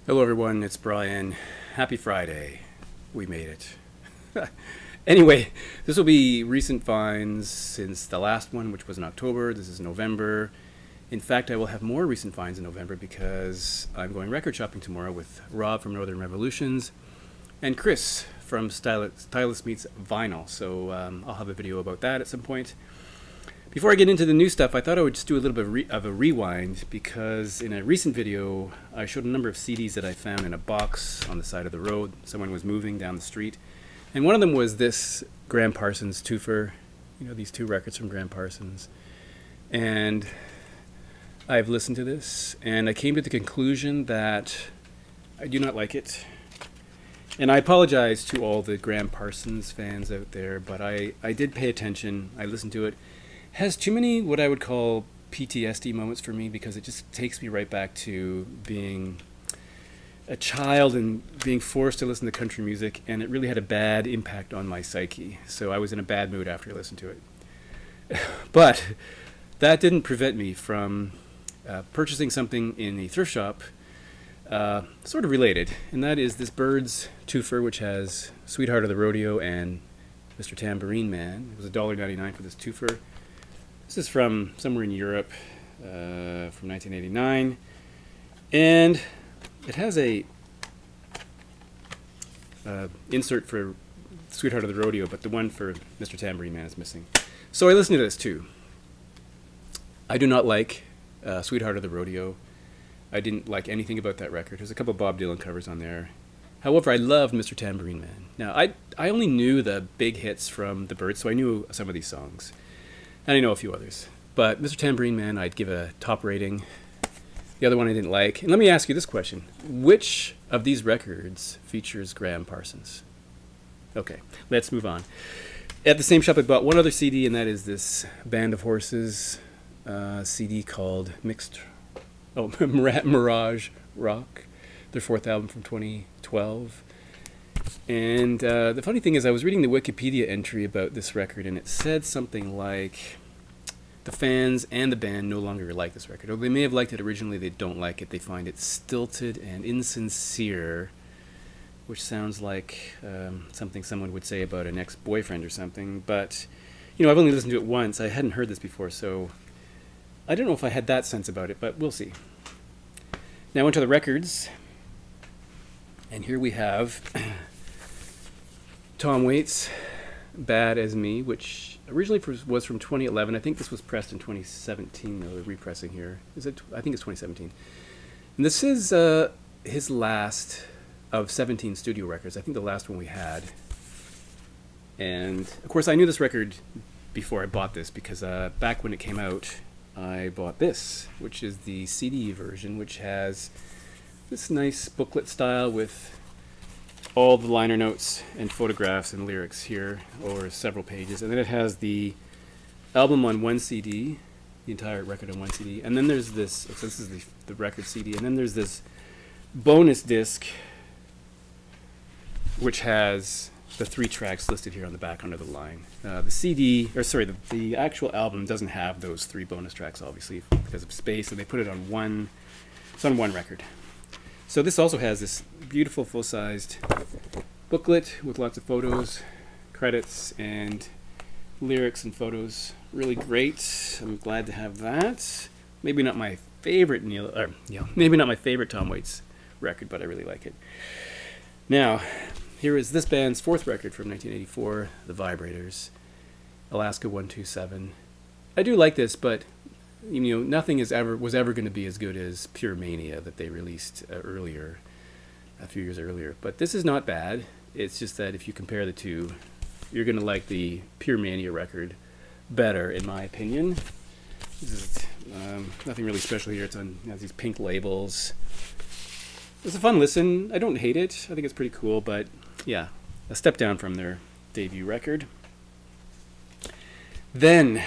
Hello, everyone. It's Brian. Happy Friday. We made it. Anyway, this will be recent finds since the last one, which was in October. This is November. In fact, I will have more recent finds in November because I'm going record shopping tomorrow with Rob from Northern Revolutions and Chris from Stylist Meets Vinyl. So I'll have a video about that at some point. Before I get into the new stuff, I thought I would just do a little bit of a rewind because in a recent video, I showed a number of CDs that I found in a box on the side of the road. Someone was moving down the street. And one of them was this Graham Parsons twofer, these two records from Graham Parsons. And I've listened to this, and I came to the conclusion that I do not like it. And I apologize to all the Graham Parsons fans out there, but I did pay attention. I listened to it. Has too many what I would call PTSD moments for me because it just takes me right back to being a child and being forced to listen to country music, and it really had a bad impact on my psyche. So I was in a bad mood after I listened to it. But that didn't prevent me from purchasing something in the thrift shop, sort of related, and that is this Byrds twofer, which has Sweetheart of the Rodeo and Mr. Tambourine Man. It was $1.99 for this twofer. This is from somewhere in Europe, from 1989, and it has a insert for Sweetheart of the Rodeo, but the one for Mr. Tambourine Man is missing. So I listened to this too. I do not like Sweetheart of the Rodeo. I didn't like anything about that record. There's a couple of Bob Dylan covers on there. However, I loved Mr. Tambourine Man. Now, I only knew the big hits from the Byrds, so I knew some of these songs. And I know a few others. But Mr. Tambourine Man, I'd give a top rating. The other one I didn't like. And let me ask you this question. Which of these records features Graham Parsons? Okay, let's move on. At the same shop, I bought one other CD, and that is this Band of Horses CD called Mirage Rock, their fourth album from 2012. And the funny thing is, I was reading the Wikipedia entry about this record, and it said something like the fans and the band no longer like this record. Or they may have liked it originally, they don't like it. They find it stilted and insincere, which sounds like something someone would say about an ex-boyfriend or something. But, I've only listened to it once. I hadn't heard this before, so I don't know if I had that sense about it, but we'll see. Now onto the records. And here we have Tom Waits' Bad As Me, which originally was from 2011. I think this was pressed in 2017, though, the repressing here. I think it's 2017. And this is his last of 17 studio records. I think the last one we had. And, of course, I knew this record before I bought this because back when it came out, I bought this, which is the CD version, which has this nice booklet style with all the liner notes and photographs and lyrics here over several pages. And then it has the album on one CD, the entire record on one CD. And then there's this, so this is the record CD. And then there's this bonus disc, which has the 3 tracks listed here on the back under the line. The actual album doesn't have those 3 bonus tracks, obviously, because of space, and they put it on one. It's on one record. So this also has this beautiful full-sized booklet with lots of photos, credits, and lyrics and photos. Really great. I'm glad to have that. Maybe not my favorite maybe not my favorite Tom Waits record, but I really like it. Now, here is this band's 4th record from 1984, The Vibrators, Alaska 127. I do like this, but nothing was ever going to be as good as Pure Mania that they released a few years earlier. But this is not bad. It's just that if you compare the two, you're going to like the Pure Mania record better, in my opinion. This is nothing really special here. It has these pink labels. It's a fun listen. I don't hate it. I think it's pretty cool, but yeah, a step down from their debut record. Then,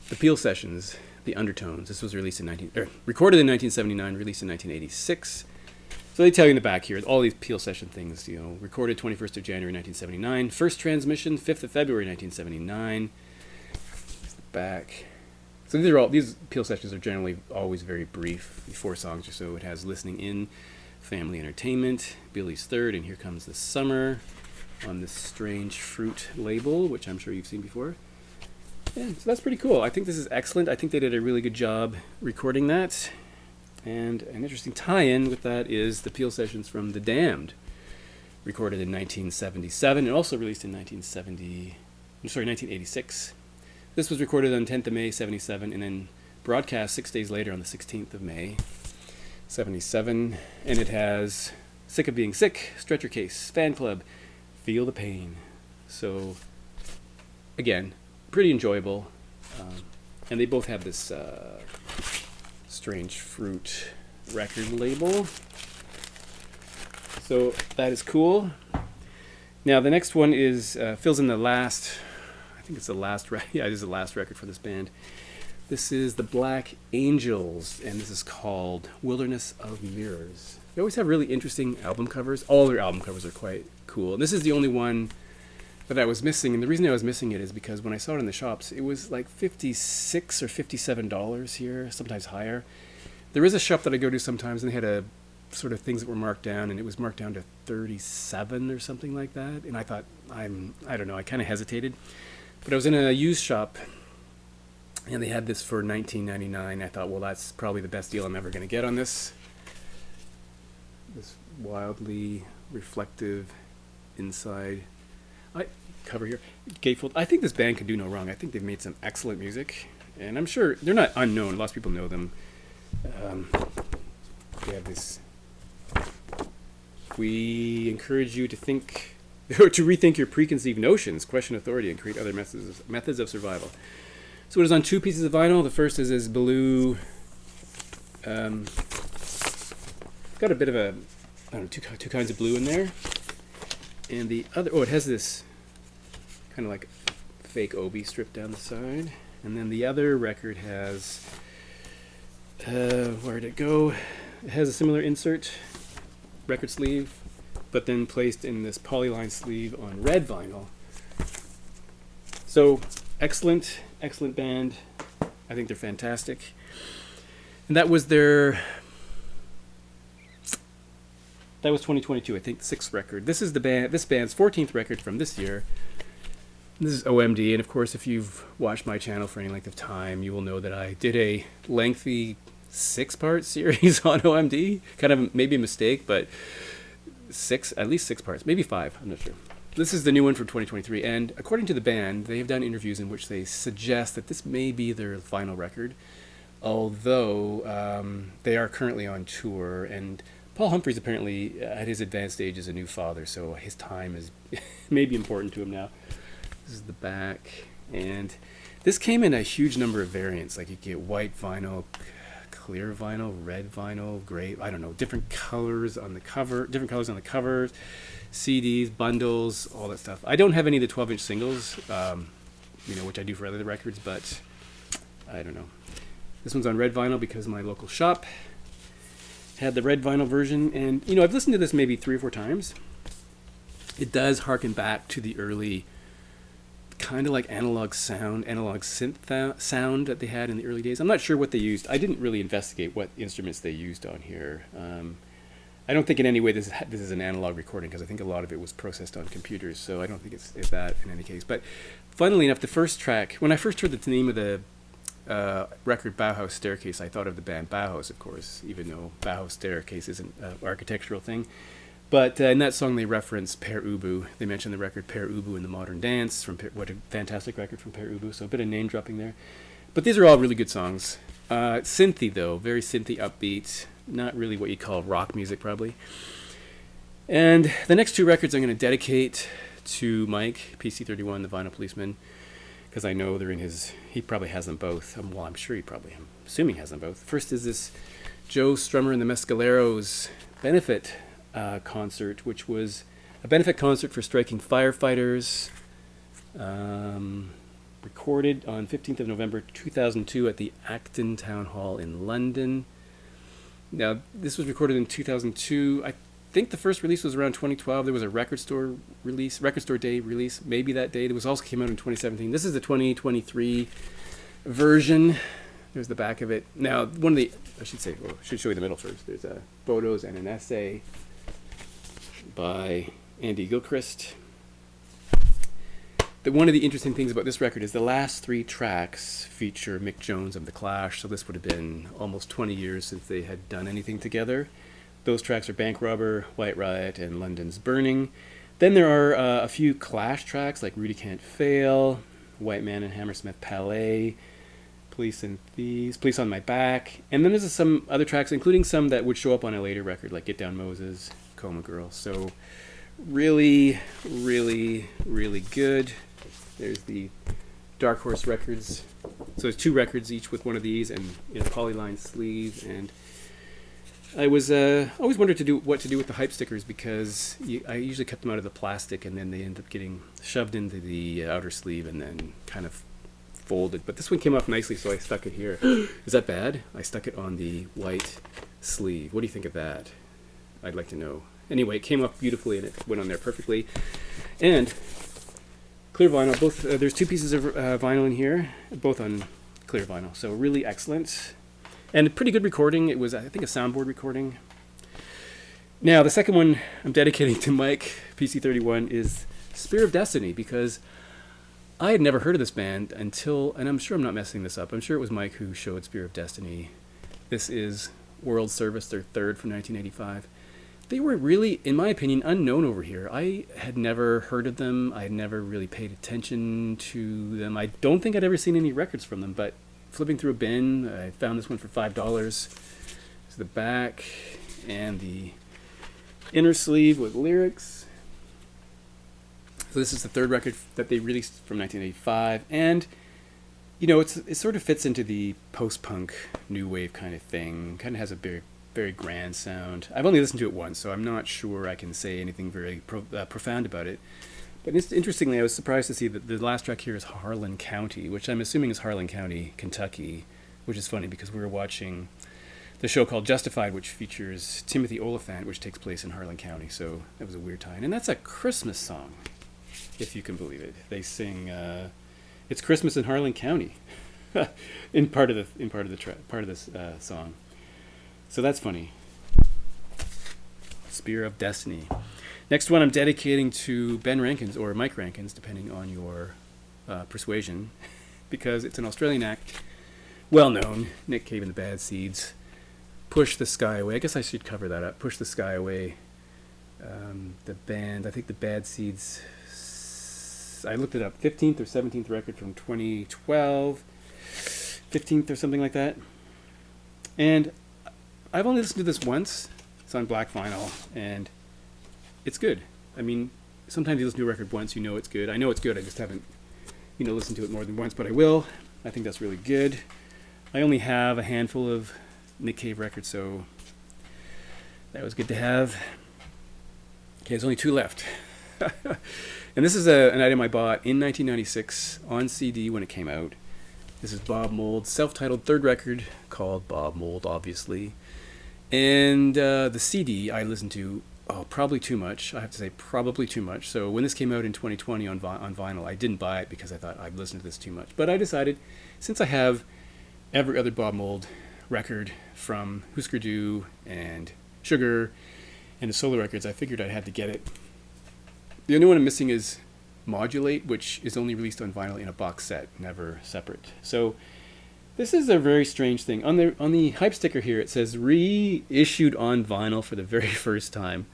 the Peel Sessions, The Undertones. This was recorded in 1979, released in 1986. So they tell you in the back here, all these Peel Session things, recorded 21st of January 1979, first transmission 5th of February 1979. Here's the back. So these Peel Sessions are generally always very brief, 4 songs or so. It has listening in Family Entertainment, Billy's Third, and Here Comes the Summer on this Strange Fruit label, which I'm sure you've seen before. Yeah, so that's pretty cool. I think this is excellent. I think they did a really good job recording that. And an interesting tie-in with that is the Peel sessions from The Damned, recorded in 1977 and also released in 1986. This was recorded on 10th of May, 77, and then broadcast 6 days later on the 16th of May, 77. And it has Sick of Being Sick, Stretcher Case, Fan Club, Feel the Pain. So, again, pretty enjoyable. And they both have this Strange Fruit record label. So that is cool. Now the next one is fills in the last. I think it's the last. Yeah, it is the last record for this band. This is the Black Angels, and this is called Wilderness of Mirrors. They always have really interesting album covers. All their album covers are quite cool. And this is the only one that I was missing, and the reason I was missing it is because when I saw it in the shops, it was like $56 or $57 here, sometimes higher. There is a shop that I go to sometimes, and they had a sort of things that were marked down, and it was marked down to 37 or something like that. And I thought, I don't know, I kind of hesitated. But I was in a used shop, and they had this for $19.99. I thought, well, that's probably the best deal I'm ever going to get on this. This wildly reflective inside cover here, gatefold. I think this band can do no wrong. I think they've made some excellent music, and I'm sure they're not unknown. Lots of people know them. They have this. We encourage you to think, or to rethink your preconceived notions, question authority, and create other methods of survival. So it is on 2 pieces of vinyl. The first is this blue. Got a bit of a, I don't know, two kinds of blue in there, and the other. Oh, it has this kind of like fake obi strip down the side, and then the other record has. Where'd it go? It has a similar insert, record sleeve, but then placed in this polyline sleeve on red vinyl. So, excellent band. I think they're fantastic. And that was 2022, I think, the 6th record. This is this band's 14th record from this year. This is OMD, and of course, if you've watched my channel for any length of time, you will know that I did a lengthy 6-part series on OMD. Kind of maybe a mistake, but at least 6 parts, maybe 5, I'm not sure. This is the new one from 2023, and according to the band, they have done interviews in which they suggest that this may be their final record, although they are currently on tour, and Paul Humphries apparently, at his advanced age, is a new father, so his time is maybe important to him now. This is the back, and this came in a huge number of variants. Like you get white vinyl, clear vinyl, red vinyl, gray, I don't know, different colors on the covers, CDs, bundles, all that stuff. I don't have any of the 12-inch singles, which I do for other records, but I don't know. This one's on red vinyl because my local shop had the red vinyl version, and I've listened to this maybe 3 or 4 times. It does harken back to the early kind of like analog synth sound that they had in the early days. I'm not sure what they used. I didn't really investigate what instruments they used on here. I don't think in any way this is an analog recording, because I think a lot of it was processed on computers, so I don't think it's that in any case. But funnily enough, the first track, when I first heard the name of the record Bauhaus Staircase, I thought of the band Bauhaus, of course, even though Bauhaus Staircase isn't an architectural thing. But in that song, they reference Per Ubu. They mention the record Per Ubu in the Modern Dance. What a fantastic record from Per Ubu. So a bit of name dropping there. But these are all really good songs. Synthy, though. Very synthy, upbeat. Not really what you'd call rock music, probably. And the next 2 records I'm going to dedicate to Mike, PC31, the Vinyl Policeman, because I know they're in his... He probably has them both. I'm sure I'm assuming he has them both. First is this Joe Strummer and the Mescaleros benefit concert, which was a benefit concert for striking firefighters, recorded on 15th of November 2002 at the Acton Town Hall in London. Now, this was recorded in 2002. I think the first release was around 2012. There was a record store day release, maybe that date. It was also came out in 2017. This is the 2023 version. There's the back of it. Now, one of the, I should say, well, I should show you the middle first. There's photos and an essay by Andy Gilchrist. One of the interesting things about this record is the last 3 tracks feature Mick Jones of The Clash, so this would have been almost 20 years since they had done anything together. Those tracks are Bank Robber, White Riot, and London's Burning. Then there are a few Clash tracks like Rudy Can't Fail, White Man and Hammersmith Palais, Police and Thieves, Police on My Back, and then there's some other tracks, including some that would show up on a later record like Get Down Moses, Coma Girl. So really, really, really good. There's the Dark Horse records. So there's 2 records, each with one of these, and in a polyline sleeve. And I was always wondered what to do with the hype stickers, because I usually kept them out of the plastic, and then they end up getting shoved into the outer sleeve and then kind of folded. But this one came off nicely, so I stuck it here. Is that bad? I stuck it on the white sleeve. What do you think of that? I'd like to know. Anyway, it came off beautifully, and it went on there perfectly. And clear vinyl. Both there's 2 pieces of vinyl in here, both on clear vinyl. So really excellent, and a pretty good recording. It was, I think, a soundboard recording. Now the second one I'm dedicating to Mike PC31 is Spear of Destiny, because I had never heard of this band until, and I'm sure I'm not messing this up, I'm sure it was Mike who showed Spear of Destiny. This is World Service, their third from 1985. They were really, in my opinion, unknown over here. I had never heard of them. I had never really paid attention to them. I don't think I'd ever seen any records from them, but flipping through a bin, I found this one for $5. It's the back and the inner sleeve with lyrics. So this is the third record that they released from 1985, and you know, it sort of fits into the post-punk new wave kind of thing. Kind of has a very, very grand sound. I've only listened to it once, so I'm not sure I can say anything very profound about it. But interestingly, I was surprised to see that the last track here is Harlan County, which I'm assuming is Harlan County, Kentucky, which is funny because we were watching the show called Justified, which features Timothy Olyphant, which takes place in Harlan County. So that was a weird tie-in. And that's a Christmas song, if you can believe it. They sing "It's Christmas in Harlan County" in part of this song. So that's funny. Spear of Destiny. Next one I'm dedicating to Ben Rankins, or Mike Rankins, depending on your persuasion, because it's an Australian act, well known. Nick Cave and the Bad Seeds. Push the Sky Away. I guess I should cover that up. Push the Sky Away. The band, I think the Bad Seeds, I looked it up, 15th or 17th record from 2012, 15th or something like that. And I've only listened to this once. It's on black vinyl, and it's good. I mean, sometimes you listen to a record once, you know it's good. I know it's good, I just haven't, listened to it more than once, but I will. I think that's really good. I only have a handful of Nick Cave records, so that was good to have. Okay, there's only 2 left. And this is an item I bought in 1996 on CD when it came out. This is Bob Mold's self-titled third record called Bob Mold, obviously. And the CD I listened to, probably too much. I have to say, probably too much. So when this came out in 2020 on vinyl, I didn't buy it because I thought I've listened to this too much. But I decided, since I have every other Bob Mold record from Husker Du and Sugar and the solo records, I figured I had to get it. The only one I'm missing is Modulate, which is only released on vinyl in a box set, never separate. So this is a very strange thing. On the hype sticker here, it says reissued on vinyl for the very first time.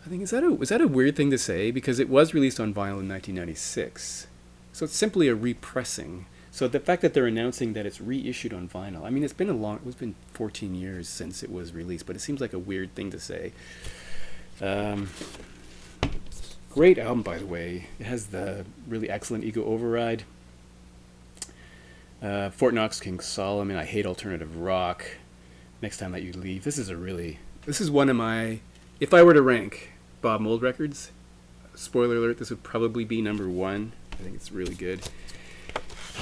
I think, is that a weird thing to say? Because it was released on vinyl in 1996. So it's simply a repressing. So the fact that they're announcing that it's reissued on vinyl, I mean, it's been 14 years since it was released, but it seems like a weird thing to say. Great album, by the way. It has the really excellent Ego Override. Fort Knox, King Solomon, I Hate Alternative Rock, Next Time That You Leave. This is one of my, if I were to rank Bob Mold records, spoiler alert, this would probably be number 1. I think it's really good.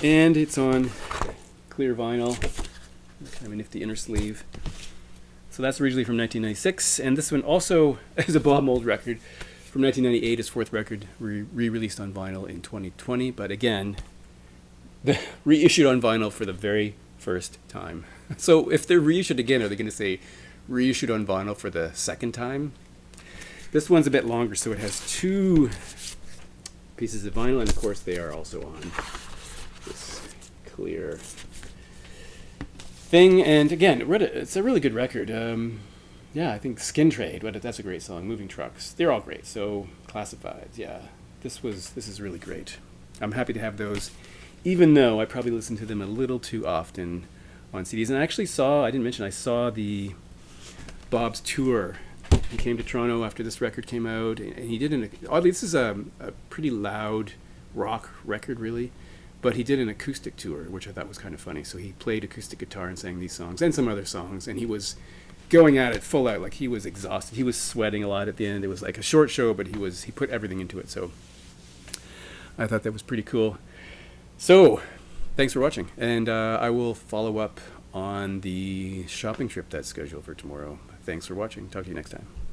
And it's on clear vinyl, kind of a nifty inner sleeve. So that's originally from 1996, and this one also is a Bob Mold record from 1998, his fourth record, re-released on vinyl in 2020, but again, reissued on vinyl for the very first time. So if they're reissued again, are they going to say reissued on vinyl for the second time? This one's a bit longer, so it has two pieces of vinyl, and of course they are also on this clear thing. And again, it's a really good record. Yeah, I think Skin Trade, that's a great song. Moving Trucks, they're all great. So Classifieds, yeah, this is really great. I'm happy to have those, even though I probably listen to them a little too often on CDs. And I didn't mention, I saw the Bob's tour. He came to Toronto after this record came out, and he did oddly, this is a pretty loud rock record, really, but he did an acoustic tour, which I thought was kind of funny. So he played acoustic guitar and sang these songs and some other songs, and he was going at it full out. Like, he was exhausted. He was sweating a lot at the end. It was like a short show, but he put everything into it. So I thought that was pretty cool. So thanks for watching, and I will follow up on the shopping trip that's scheduled for tomorrow. Thanks for watching. Talk to you next time.